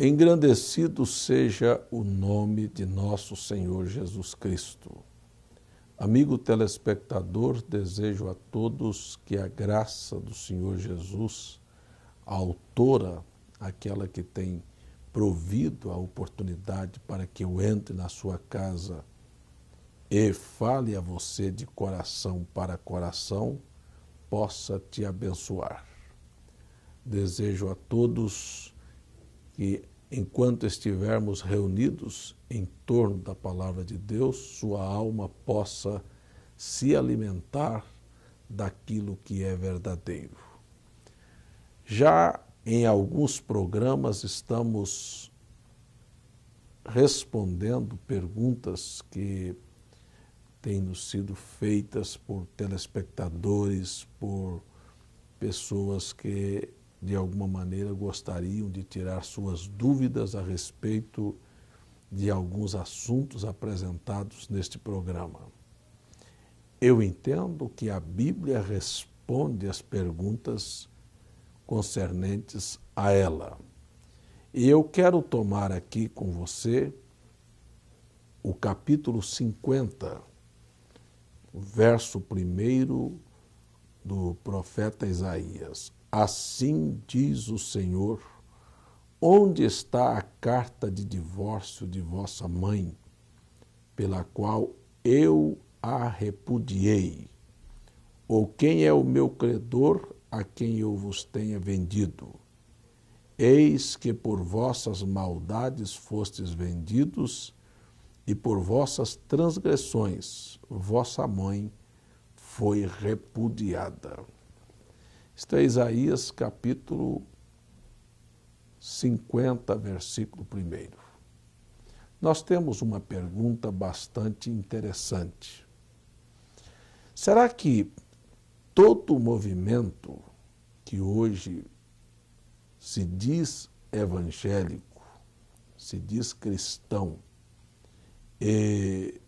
Engrandecido seja o nome de nosso Senhor Jesus Cristo. Amigo telespectador, desejo a todos que a graça do Senhor Jesus, a autora, aquela que tem provido a oportunidade para que eu entre na sua casa e fale a você de coração para coração, possa te abençoar. Desejo a todos que, enquanto estivermos reunidos em torno da palavra de Deus, sua alma possa se alimentar daquilo que é verdadeiro. Já em alguns programas estamos respondendo perguntas que têm nos sido feitas por telespectadores, por pessoas que de alguma maneira gostariam de tirar suas dúvidas a respeito de alguns assuntos apresentados neste programa. Eu entendo que a Bíblia responde às perguntas concernentes a ela. E eu quero tomar aqui com você o capítulo 50, verso 1 do profeta Isaías. Assim diz o Senhor: onde está a carta de divórcio de vossa mãe, pela qual eu a repudiei? Ou quem é o meu credor a quem eu vos tenha vendido? Eis que por vossas maldades fostes vendidos, e por vossas transgressões vossa mãe foi repudiada. Isto é Isaías capítulo 50, versículo 1. Nós temos uma pergunta bastante interessante. Será que todo o movimento que hoje se diz evangélico, se diz cristão, e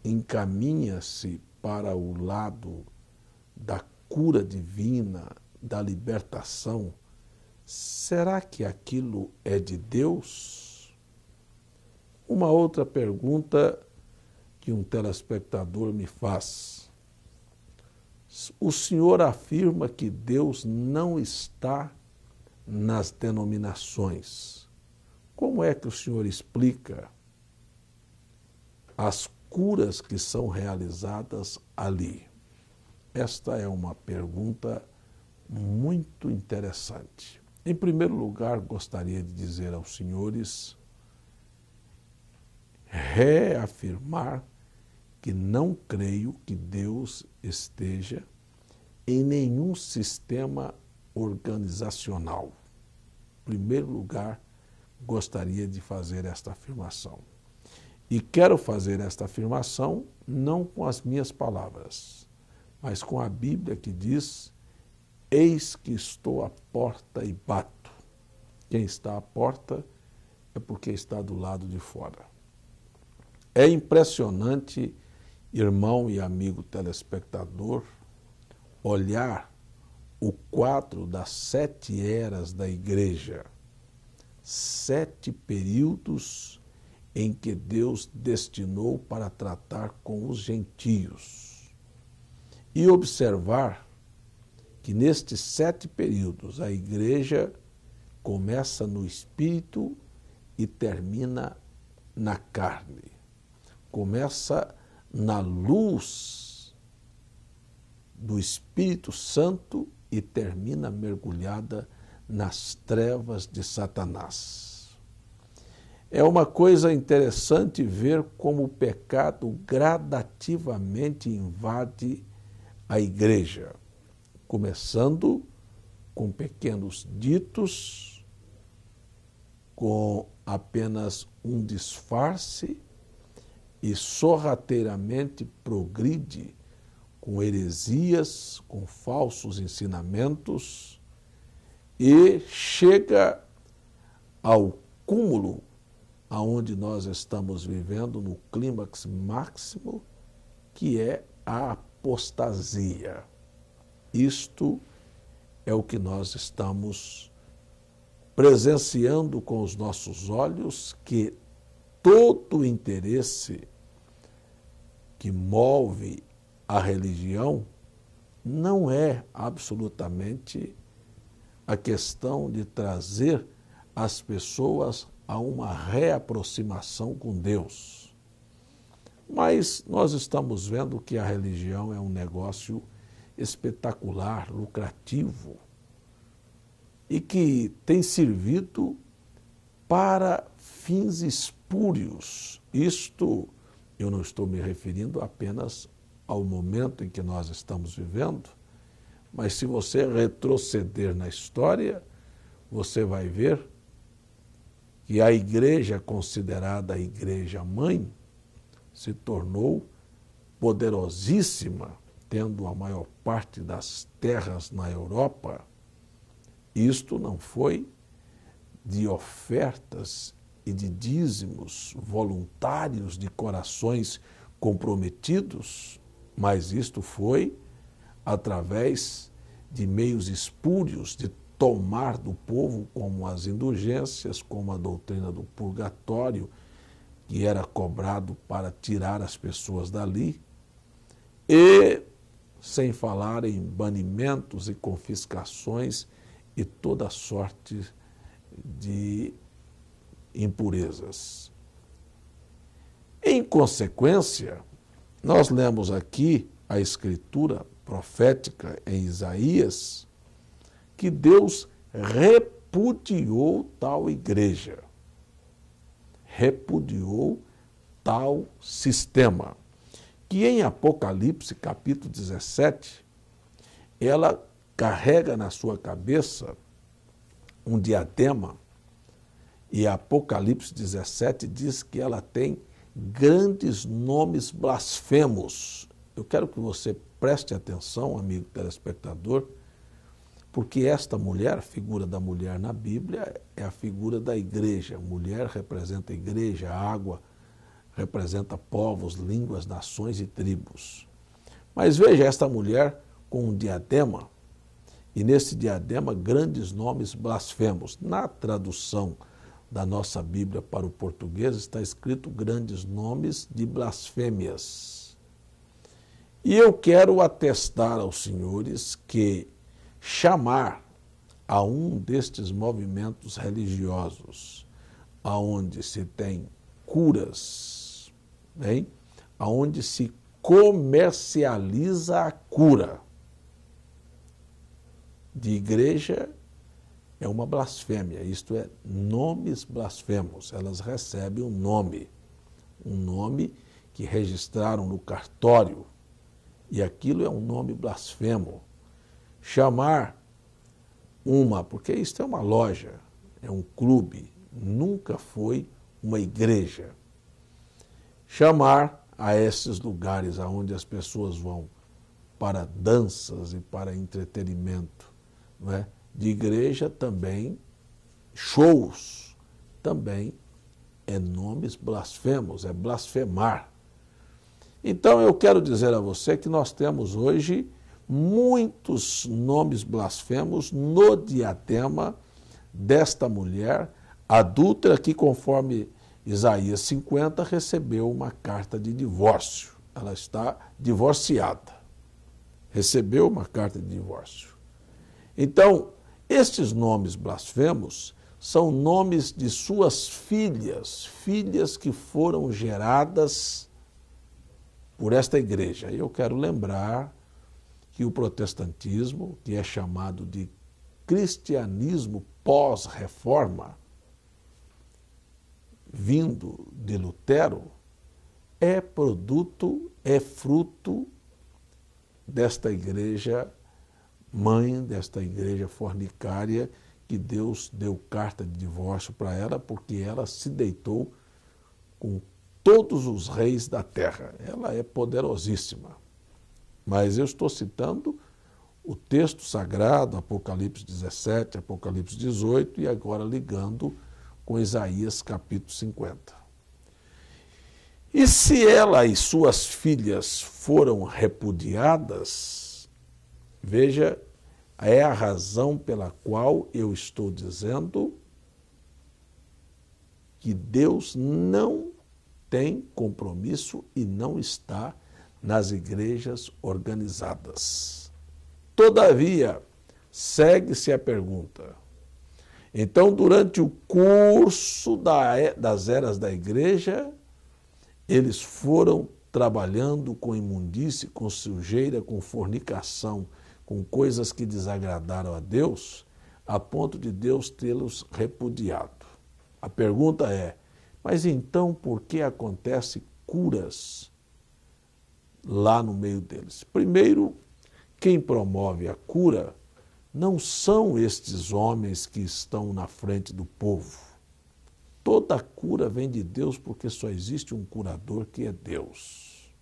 encaminha-se para o lado da cura divina, da libertação, será que aquilo é de Deus? Uma outra pergunta que um telespectador me faz. O senhor afirma que Deus não está nas denominações. Como é que o senhor explica as curas que são realizadas ali? Esta é uma pergunta muito interessante. Em primeiro lugar, gostaria de dizer aos senhores, reafirmar que não creio que Deus esteja em nenhum sistema organizacional. Em primeiro lugar, gostaria de fazer esta afirmação. E quero fazer esta afirmação não com as minhas palavras, mas com a Bíblia que diz: eis que estou à porta e bato. Quem está à porta é porque está do lado de fora. É impressionante, irmão e amigo telespectador, olhar o quadro das 7 eras da igreja, 7 períodos em que Deus destinou para tratar com os gentios. E observar que nestes 7 períodos a igreja começa no espírito e termina na carne. Começa na luz do Espírito Santo e termina mergulhada nas trevas de Satanás. É uma coisa interessante ver como o pecado gradativamente invade a igreja, começando com pequenos ditos, com apenas um disfarce, e sorrateiramente progride com heresias, com falsos ensinamentos, e chega ao cúmulo aonde nós estamos vivendo, no clímax máximo, que é a apostasia. Isto é o que nós estamos presenciando com os nossos olhos que todo o interesse que move a religião não é absolutamente a questão de trazer as pessoas a uma reaproximação com Deus. Mas nós estamos vendo que a religião é um negócio espetacular, lucrativo, e que tem servido para fins espúrios. Isto eu não estou me referindo apenas ao momento em que nós estamos vivendo, mas se você retroceder na história, você vai ver que a igreja considerada a igreja mãe se tornou poderosíssima, tendo a maior parte das terras na Europa. Isto não foi de ofertas e de dízimos voluntários de corações comprometidos, mas isto foi através de meios espúrios de tomar do povo, como as indulgências, como a doutrina do purgatório, que era cobrado para tirar as pessoas dali, e sem falar em banimentos e confiscações e toda sorte de impurezas. Em consequência, nós lemos aqui a escritura profética em Isaías que Deus repudiou tal igreja, repudiou tal sistema, que em Apocalipse, capítulo 17, ela carrega na sua cabeça um diadema, e Apocalipse 17 diz que ela tem grandes nomes blasfemos. Eu quero que você preste atenção, amigo telespectador, porque esta mulher, a figura da mulher na Bíblia, é a figura da igreja. Mulher representa a igreja, a água representa povos, línguas, nações e tribos. Mas veja esta mulher com um diadema, e nesse diadema grandes nomes blasfemos. Na tradução da nossa Bíblia para o português está escrito grandes nomes de blasfêmias. E eu quero atestar aos senhores que chamar a um destes movimentos religiosos, aonde se tem curas, bem, aonde se comercializa a cura, de igreja é uma blasfêmia, isto é, nomes blasfemos. Elas recebem um nome que registraram no cartório, e aquilo é um nome blasfemo. Chamar porque isto é uma loja, é um clube, nunca foi uma igreja. Chamar a esses lugares aonde as pessoas vão para danças e para entretenimento, não é? De igreja também, shows, também é nomes blasfemos, é blasfemar. Então eu quero dizer a você que nós temos hoje muitos nomes blasfemos no diadema desta mulher adúltera que, conforme Isaías 50, recebeu uma carta de divórcio. Ela está divorciada. Recebeu uma carta de divórcio. Então, estes nomes blasfemos são nomes de suas filhas, filhas que foram geradas por esta igreja. E eu quero lembrar que o protestantismo, que é chamado de cristianismo pós-reforma, vindo de Lutero, é produto, é fruto desta igreja mãe, desta igreja fornicária, que Deus deu carta de divórcio para ela, porque ela se deitou com todos os reis da terra. Ela é poderosíssima. Mas eu estou citando o texto sagrado, Apocalipse 17, Apocalipse 18, e agora ligando com Isaías capítulo 50. E se ela e suas filhas foram repudiadas, veja, é a razão pela qual eu estou dizendo que Deus não tem compromisso e não está nas igrejas organizadas. Todavia, segue-se a pergunta. Então, durante o curso das eras da igreja, eles foram trabalhando com imundície, com sujeira, com fornicação, com coisas que desagradaram a Deus, a ponto de Deus tê-los repudiado. A pergunta é, mas então por que acontecem curas lá no meio deles? Primeiro, quem promove a cura não são estes homens que estão na frente do povo. Toda cura vem de Deus porque só existe um curador que é Deus.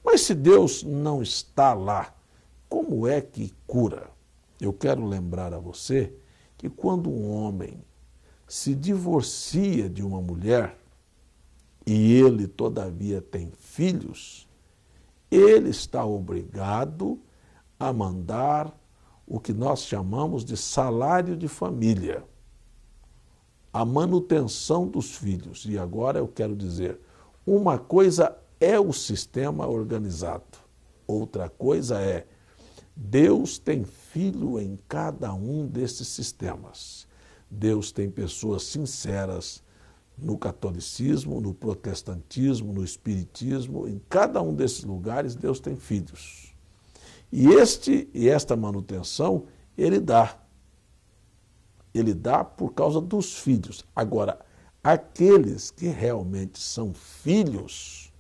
Mas se Deus não está lá, como é que cura? Eu quero lembrar a você que quando um homem se divorcia de uma mulher e ele, todavia, tem filhos, ele está obrigado a mandar o que nós chamamos de salário de família, a manutenção dos filhos. E agora eu quero dizer, uma coisa é o sistema organizado, outra coisa é Deus tem filho em cada um desses sistemas. Deus tem pessoas sinceras no catolicismo, no protestantismo, no espiritismo, em cada um desses lugares Deus tem filhos. E esta manutenção ele dá. Ele dá por causa dos filhos. Agora, aqueles que realmente são filhos,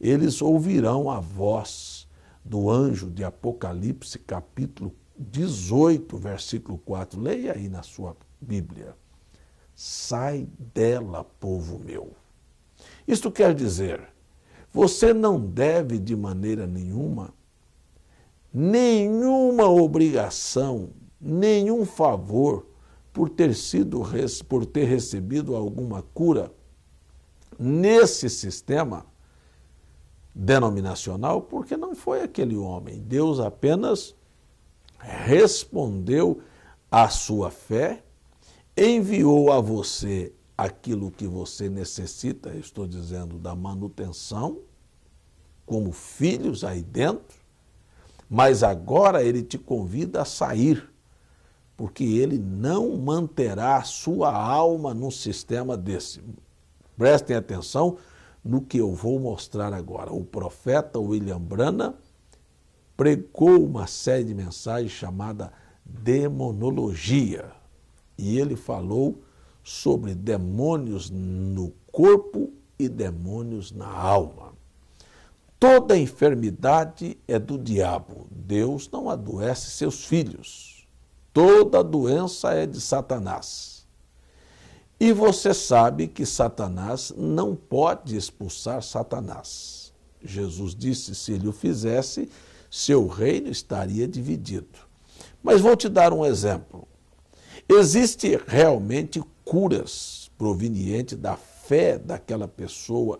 eles ouvirão a voz do anjo de Apocalipse, capítulo 18, versículo 4. Leia aí na sua Bíblia. Sai dela, povo meu. Isto quer dizer, você não deve de maneira nenhuma obrigação, nenhum favor por ter recebido alguma cura nesse sistema denominacional, porque não foi aquele homem. Deus apenas respondeu à sua fé, enviou a você aquilo que você necessita, eu estou dizendo da manutenção, como filhos aí dentro, mas agora ele te convida a sair, porque ele não manterá a sua alma num sistema desse. Prestem atenção no que eu vou mostrar agora. O profeta William Branham pregou uma série de mensagens chamada demonologia. E ele falou sobre demônios no corpo e demônios na alma. Toda enfermidade é do diabo. Deus não adoece seus filhos. Toda doença é de Satanás. E você sabe que Satanás não pode expulsar Satanás. Jesus disse, se ele o fizesse, seu reino estaria dividido. Mas vou te dar um exemplo. Existem realmente curas provenientes da fé daquela pessoa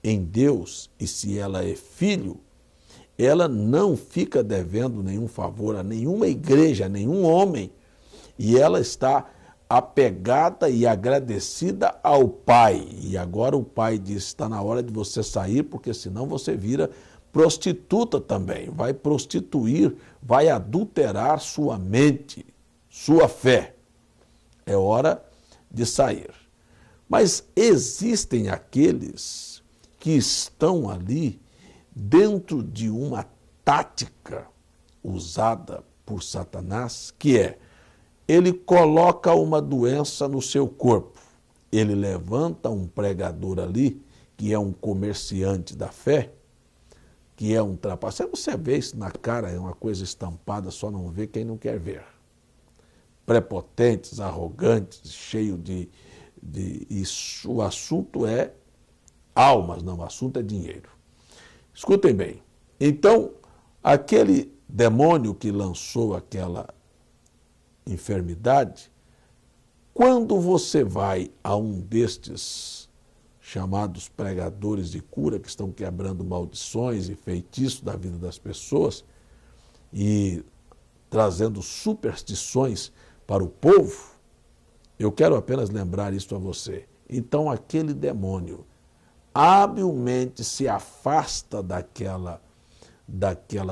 em Deus, e se ela é filho, ela não fica devendo nenhum favor a nenhuma igreja, a nenhum homem, e ela está apegada e agradecida ao Pai. E agora o Pai diz, está na hora de você sair, porque senão você vira prostituta também, vai prostituir, vai adulterar sua mente, sua fé. É hora de sair. Mas existem aqueles que estão ali dentro de uma tática usada por Satanás, que é, ele coloca uma doença no seu corpo, ele levanta um pregador ali, que é um comerciante da fé, que é um trapaceiro. Você vê isso na cara, é uma coisa estampada, só não vê quem não quer ver. Prepotentes, arrogantes, cheio de isso. O assunto é almas, não, o assunto é dinheiro. Escutem bem. Então, aquele demônio que lançou aquela enfermidade, quando você vai a um destes chamados pregadores de cura, que estão quebrando maldições e feitiços da vida das pessoas e trazendo superstições para o povo, eu quero apenas lembrar isso a você. Então aquele demônio habilmente se afasta daquela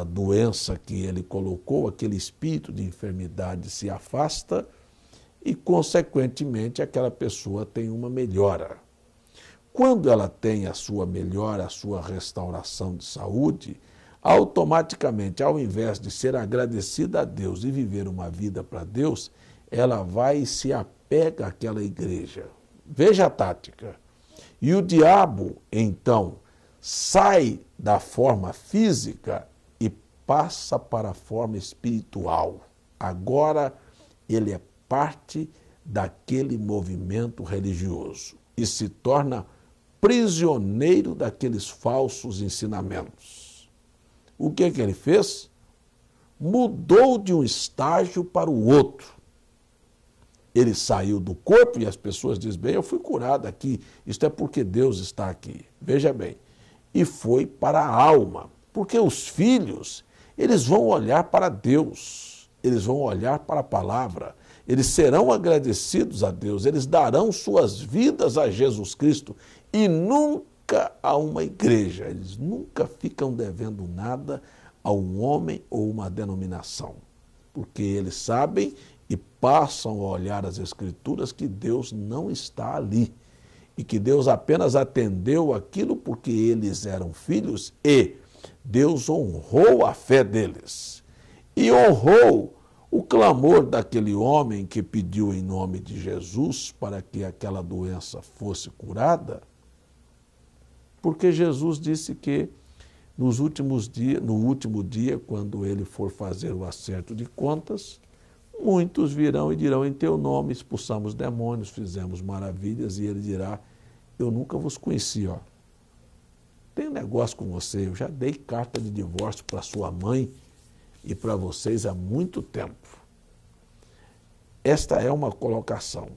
doença que ele colocou, aquele espírito de enfermidade se afasta e, consequentemente, aquela pessoa tem uma melhora. Quando ela tem a sua melhora, a sua restauração de saúde, automaticamente, ao invés de ser agradecida a Deus e viver uma vida para Deus, ela vai e se apega àquela igreja. Veja a tática. E o diabo, então, sai da forma física e passa para a forma espiritual. Agora ele é parte daquele movimento religioso e se torna prisioneiro daqueles falsos ensinamentos. O que ele fez? Mudou de um estágio para o outro. Ele saiu do corpo e as pessoas dizem, bem, eu fui curado aqui, isto é porque Deus está aqui. Veja bem, e foi para a alma, porque os filhos, eles vão olhar para Deus, eles vão olhar para a palavra, eles serão agradecidos a Deus, eles darão suas vidas a Jesus Cristo e nunca a uma igreja, eles nunca ficam devendo nada a um homem ou uma denominação, porque eles sabem e passam a olhar as Escrituras que Deus não está ali e que Deus apenas atendeu aquilo porque eles eram filhos e Deus honrou a fé deles e honrou o clamor daquele homem que pediu em nome de Jesus para que aquela doença fosse curada, porque Jesus disse que no último dia, quando ele for fazer o acerto de contas, muitos virão e dirão, em teu nome expulsamos demônios, fizemos maravilhas, e ele dirá, eu nunca vos conheci, ó. Tenho negócio com você, eu já dei carta de divórcio para sua mãe e para vocês há muito tempo. Esta é uma colocação.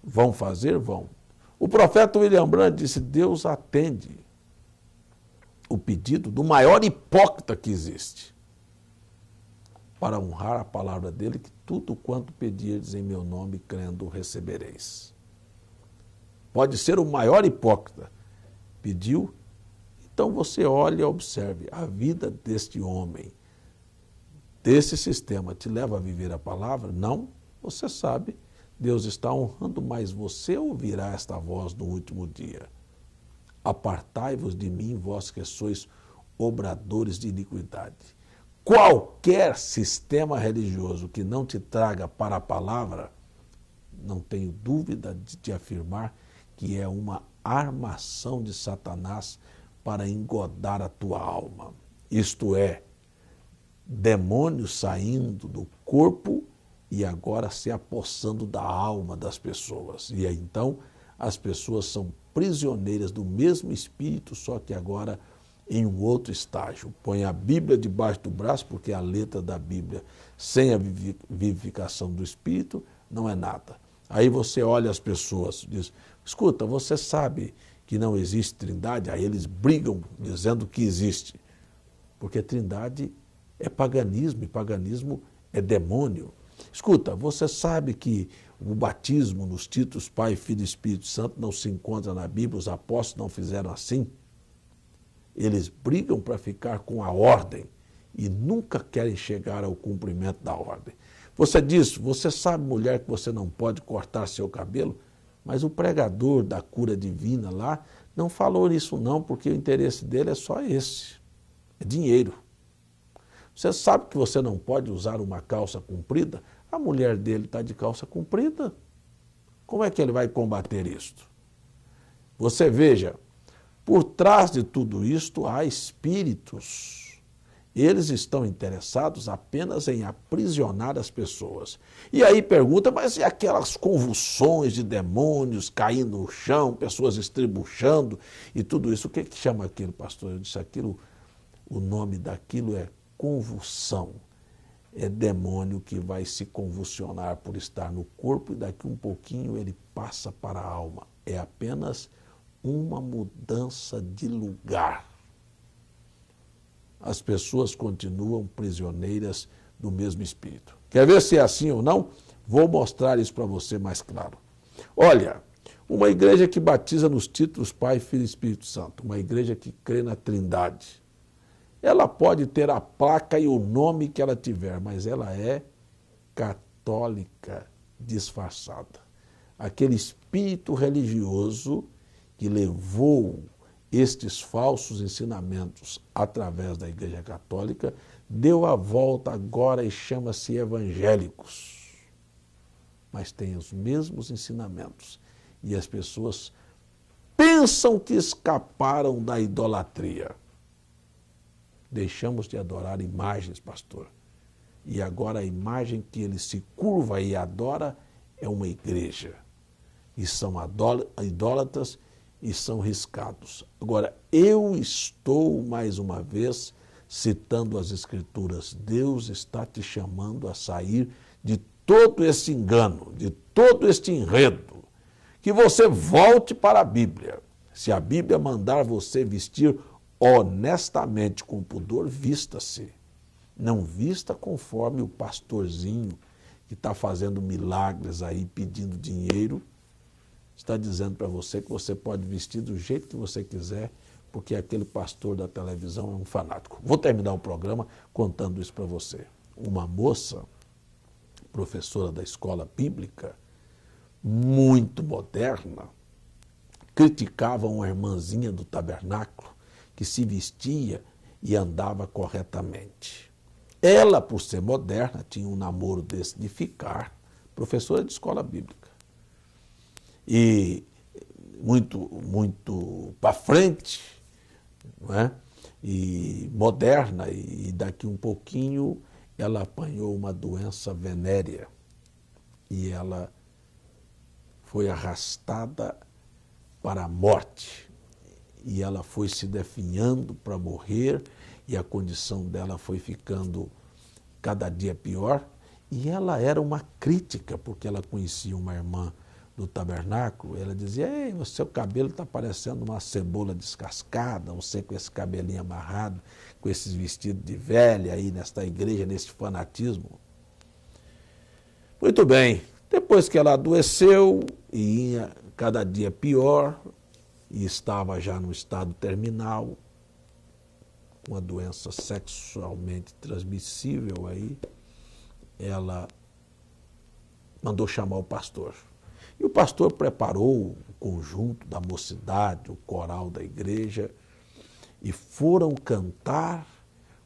Vão fazer? Vão. O profeta William Brandt disse, Deus atende o pedido do maior hipócrita que existe, para honrar a palavra dele, que tudo quanto pedirdes em meu nome, crendo, recebereis. Pode ser o maior hipócrita. Pediu, então você olha e observe. A vida deste homem, desse sistema, te leva a viver a palavra? Não, você sabe. Deus está honrando, mas você ouvirá esta voz no último dia. Apartai-vos de mim, vós que sois obradores de iniquidade. Qualquer sistema religioso que não te traga para a palavra, não tenho dúvida de te afirmar que é uma armação de Satanás para engodar a tua alma. Isto é, demônios saindo do corpo e agora se apossando da alma das pessoas. E aí, então as pessoas são prisioneiras do mesmo espírito, só que agora em um outro estágio. Põe a Bíblia debaixo do braço, porque a letra da Bíblia, sem a vivificação do Espírito, não é nada. Aí você olha as pessoas e diz, escuta, você sabe que não existe trindade? Aí eles brigam dizendo que existe. Porque trindade é paganismo, e paganismo é demônio. Escuta, você sabe que o batismo nos títulos Pai, Filho e Espírito Santo não se encontra na Bíblia, os apóstolos não fizeram assim? Eles brigam para ficar com a ordem e nunca querem chegar ao cumprimento da ordem. Você diz, você sabe, mulher, que você não pode cortar seu cabelo? Mas o pregador da cura divina lá não falou isso não, porque o interesse dele é só esse, é dinheiro. Você sabe que você não pode usar uma calça comprida? A mulher dele está de calça comprida. Como é que ele vai combater isto? Você veja, por trás de tudo isto há espíritos. Eles estão interessados apenas em aprisionar as pessoas. E aí pergunta, mas e aquelas convulsões de demônios caindo no chão, pessoas estribuchando e tudo isso? O que chama aquilo, pastor? Eu disse aquilo, o nome daquilo é convulsão. É demônio que vai se convulsionar por estar no corpo e daqui um pouquinho ele passa para a alma. É apenas uma mudança de lugar. As pessoas continuam prisioneiras do mesmo espírito. Quer ver se é assim ou não? Vou mostrar isso para você mais claro. Olha, Uma igreja que batiza nos títulos Pai, Filho e Espírito Santo. Uma igreja que crê na Trindade. Ela pode ter a placa e o nome que ela tiver, mas ela é católica disfarçada. Aquele espírito religioso que levou estes falsos ensinamentos através da Igreja Católica deu a volta agora e chama-se evangélicos. Mas tem os mesmos ensinamentos. E as pessoas pensam que escaparam da idolatria. Deixamos de adorar imagens, pastor. E agora a imagem que ele se curva e adora é uma igreja. E são idólatras e são riscados. Agora, eu estou, mais uma vez, citando as Escrituras. Deus está te chamando a sair de todo esse engano, de todo este enredo. Que você volte para a Bíblia. Se a Bíblia mandar você vestir honestamente com pudor, vista-se. Não vista conforme o pastorzinho que está fazendo milagres aí, pedindo dinheiro, está dizendo para você que você pode vestir do jeito que você quiser, porque aquele pastor da televisão é um fanático. Vou terminar o programa contando isso para você. Uma moça, professora da escola bíblica, muito moderna, criticava uma irmãzinha do tabernáculo que se vestia e andava corretamente. Ela, por ser moderna, tinha um namoro desse de ficar, professora de escola bíblica. E muito para frente, não é? E moderna, e daqui um pouquinho ela apanhou uma doença venérea e ela foi arrastada para a morte. E ela foi se definhando para morrer e a condição dela foi ficando cada dia pior. E ela era uma crítica, porque ela conhecia uma irmã do tabernáculo. Ela dizia: ei, o seu cabelo está parecendo uma cebola descascada, você com esse cabelinho amarrado, com esses vestidos de velha aí nesta igreja, nesse fanatismo. Muito bem, depois que ela adoeceu e ia cada dia pior, e estava já no estado terminal, uma doença sexualmente transmissível aí, ela mandou chamar o pastor. E o pastor preparou o conjunto da mocidade, o coral da igreja, e foram cantar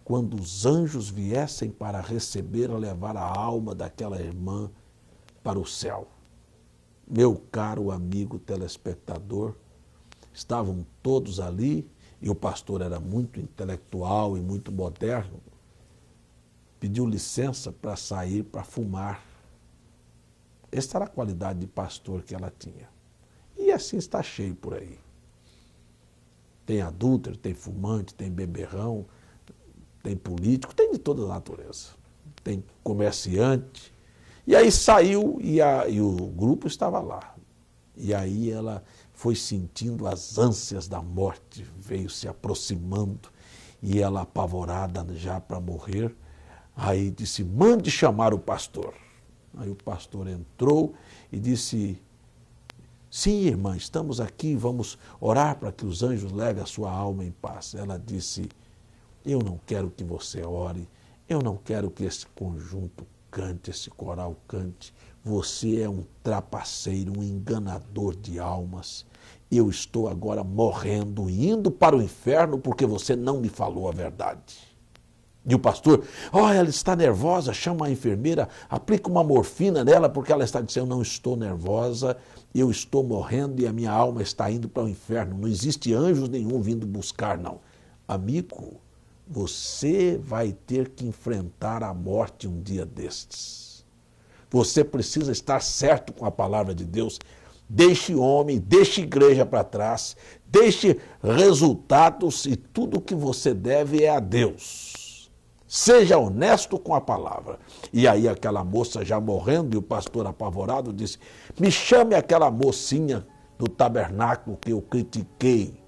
quando os anjos viessem para receber, a levar a alma daquela irmã para o céu. Meu caro amigo telespectador, estavam todos ali, e o pastor era muito intelectual e muito moderno, pediu licença para sair para fumar. Essa era a qualidade de pastor que ela tinha. E assim está cheio por aí. Tem adúltero, tem fumante, tem beberrão, tem político, tem de toda a natureza. Tem comerciante. E aí saiu e o grupo estava lá. E aí ela foi sentindo as ânsias da morte, veio se aproximando, e ela apavorada já para morrer, aí disse: mande chamar o pastor. Aí o pastor entrou e disse: sim, irmã, estamos aqui, vamos orar para que os anjos levem a sua alma em paz. Ela disse: eu não quero que você ore, eu não quero que esse conjunto cante, esse coral cante. Você é um trapaceiro, um enganador de almas. Eu estou agora morrendo, indo para o inferno porque você não me falou a verdade. E o pastor: ela está nervosa, chama a enfermeira, aplica uma morfina nela porque ela está dizendo: eu não estou nervosa, eu estou morrendo e a minha alma está indo para o inferno. Não existe anjos nenhum vindo buscar, não. Amigo, você vai ter que enfrentar a morte um dia destes. Você precisa estar certo com a palavra de Deus. Deixe homem, deixe igreja para trás, deixe resultados, e tudo o que você deve é a Deus. Seja honesto com a palavra. E aí aquela moça já morrendo, e o pastor apavorado disse: me chame aquela mocinha do tabernáculo que eu critiquei.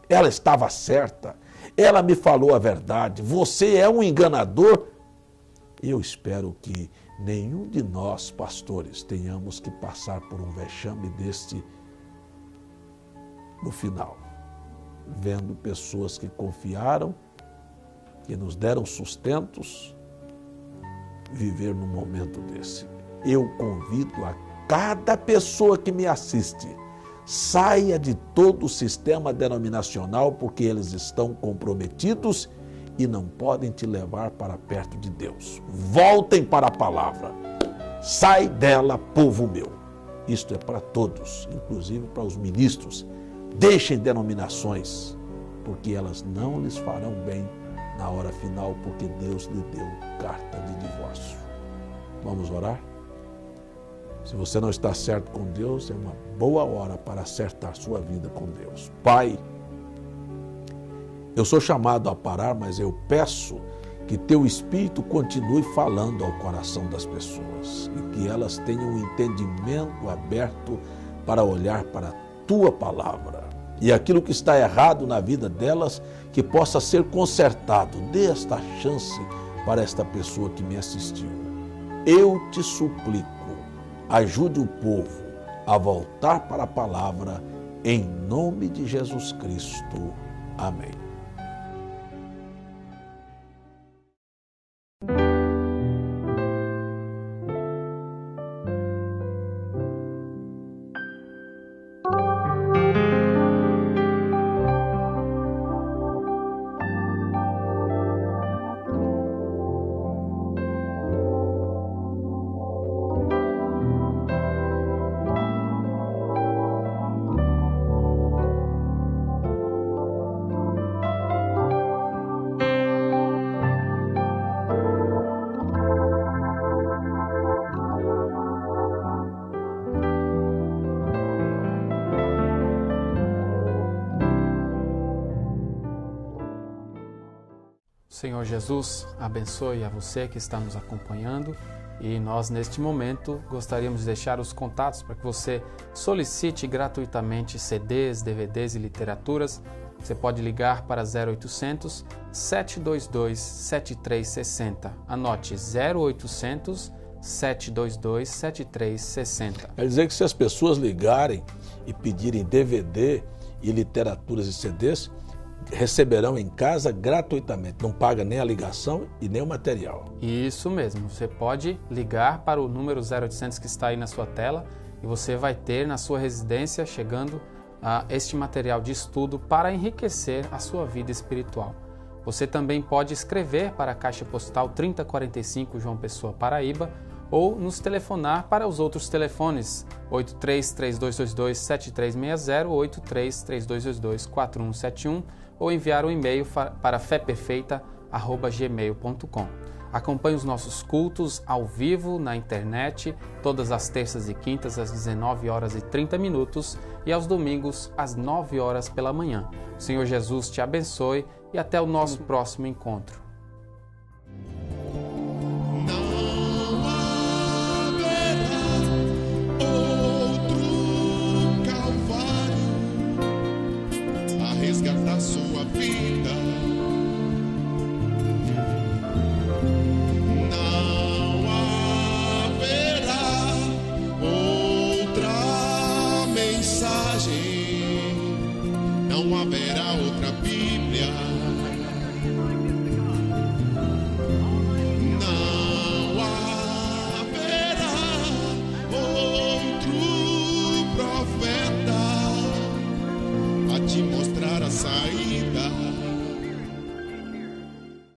Ela estava certa, ela me falou a verdade, você é um enganador. Eu espero que nenhum de nós, pastores, tenhamos que passar por um vexame deste no final, vendo pessoas que confiaram, que nos deram sustentos, viver num momento desse. Eu convido a cada pessoa que me assiste, saia de todo o sistema denominacional, porque eles estão comprometidos e não podem te levar para perto de Deus. Voltem para a palavra. Sai dela, povo meu. Isto é para todos, inclusive para os ministros. Deixem denominações, porque elas não lhes farão bem na hora final, porque Deus lhe deu carta de divórcio. Vamos orar? Se você não está certo com Deus, é uma boa hora para acertar sua vida com Deus. Pai, eu sou chamado a parar, mas eu peço que Teu Espírito continue falando ao coração das pessoas e que elas tenham um entendimento aberto para olhar para a Tua palavra. E aquilo que está errado na vida delas, que possa ser consertado. Dê esta chance para esta pessoa que me assistiu. Eu te suplico, ajude o povo a voltar para a palavra, em nome de Jesus Cristo. Amém. Senhor Jesus, abençoe a você que está nos acompanhando e nós, neste momento, gostaríamos de deixar os contatos para que você solicite gratuitamente CDs, DVDs e literaturas. Você pode ligar para 0800 722 7360. Anote 0800 722 7360. Quer dizer que se as pessoas ligarem e pedirem DVD e literaturas e CDs, receberão em casa gratuitamente, não paga nem a ligação e nem o material. Isso mesmo, você pode ligar para o número 0800 que está aí na sua tela e você vai ter na sua residência chegando este material de estudo para enriquecer a sua vida espiritual. Você também pode escrever para a Caixa Postal 3045 João Pessoa, Paraíba, ou nos telefonar para os outros telefones 83-3222-7360, 83-3222-4171, ou enviar um e-mail para feperfeita@gmail.com. Acompanhe os nossos cultos ao vivo na internet, todas as terças e quintas às 19h30 e aos domingos às 9h pela manhã. O Senhor Jesus te abençoe e até o nosso próximo encontro.